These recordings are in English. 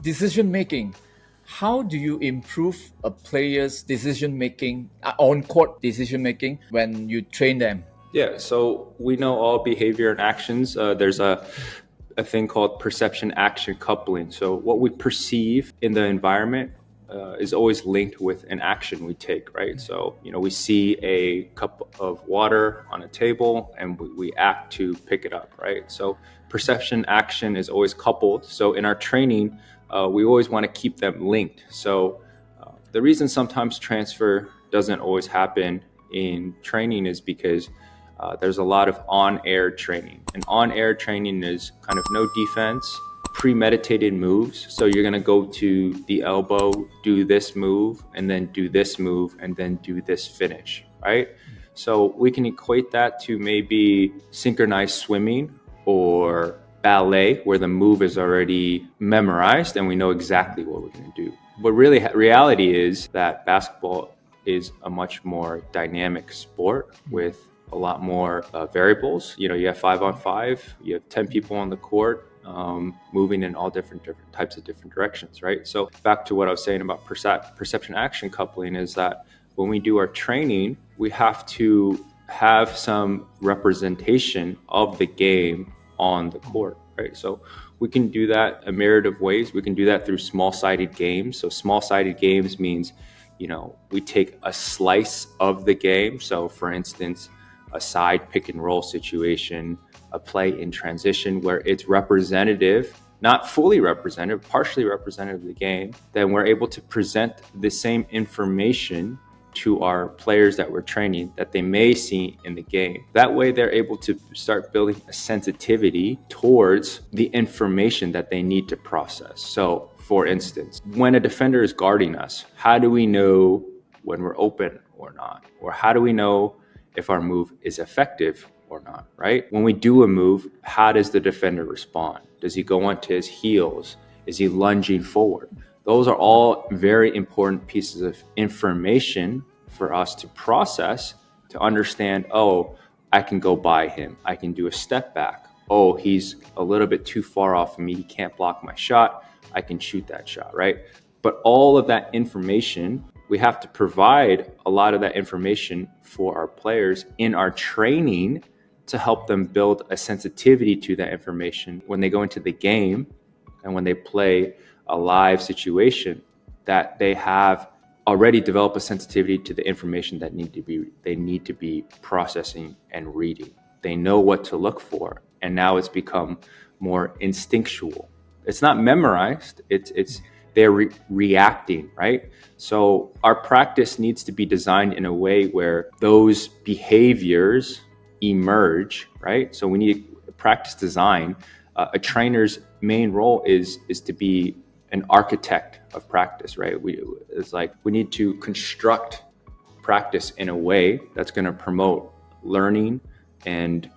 decision making. How do you improve a player's decision making, on court decision making, when you train them? Yeah, so we know all behavior and actions. There's a thing called perception-action coupling. So what we perceive in the environment is always linked with an action we take, right? So, we see a cup of water on a table and we act to pick it up, right? So perception-action is always coupled. So in our training, we always want to keep them linked. So the reason sometimes transfer doesn't always happen in training is because there's a lot of on-air training. And on-air training is kind of no defense, premeditated moves. So you're going to go to the elbow, do this move, and then do this move, and then do this finish, right? So we can equate that to maybe synchronized swimming or ballet, where the move is already memorized and we know exactly what we're going to do. But really, reality is that basketball is a much more dynamic sport with a lot more variables. You have 5-on-5, you have 10 people on the court, moving in all different types of different directions, right? So back to what I was saying about perception action coupling is that when we do our training, we have to have some representation of the game on the court, right? So we can do that a myriad of ways. We can do that through small-sided games. So small-sided games means, we take a slice of the game. So for instance, a side pick and roll situation, a play in transition where it's representative, not fully representative, partially representative of the game, then we're able to present the same information to our players that we're training that they may see in the game. That way they're able to start building a sensitivity towards the information that they need to process. So for instance, when a defender is guarding us, how do we know when we're open or not? Or how do we know if our move is effective or not, right? When we do a move, how does the defender respond? Does he go onto his heels? Is he lunging forward? Those are all very important pieces of information for us to process, to understand, I can go by him. I can do a step back. He's a little bit too far off of me. He can't block my shot. I can shoot that shot, right? But all of that information, we have to provide a lot of that information for our players in our training to help them build a sensitivity to that information when they go into the game and when they play a live situation, that they have already developed a sensitivity to the information that they need to be processing and reading. They know what to look for, and now it's become more instinctual. It's not memorized, they're reacting, right? So our practice needs to be designed in a way where those behaviors emerge, right? So we need practice design. A trainer's main role is to be an architect of practice, right? We need to construct practice in a way that's going to promote learning and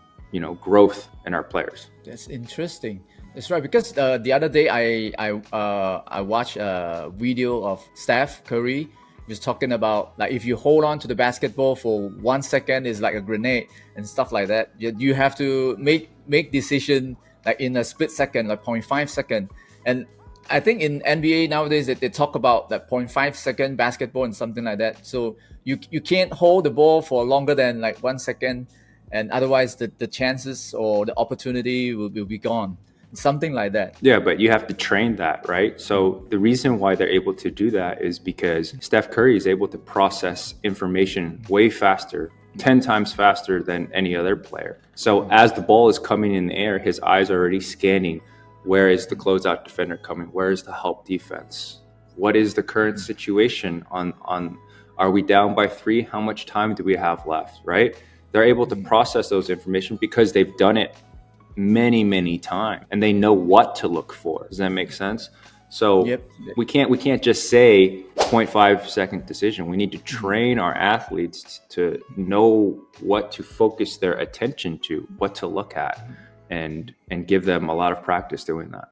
growth in our players. That's interesting. That's right, because the other day I watched a video of Steph Curry. He was talking about, like, if you hold on to the basketball for 1 second, it's like a grenade and stuff like that. You have to make decision like in a split second, like 0.5 second. And I think in NBA nowadays that they talk about that 0.5 second basketball and something like that. So you can't hold the ball for longer than like 1 second, and otherwise the chances or the opportunity will be gone. Something like that. Yeah, but you have to train that, right? So the reason why they're able to do that is because Steph Curry is able to process information way faster, 10 times faster than any other player. So as the ball is coming in the air, his eyes are already scanning. Where is the closeout defender coming? Where is the help defense? What is the current situation on are we down by 3? How much time do we have left, right? They're able to process those information because they've done it many times and they know what to look for. Does that make sense? So yep. we can't just say 0.5 second decision. We need to train our athletes to know what to focus their attention to, what to look at, and give them a lot of practice doing that.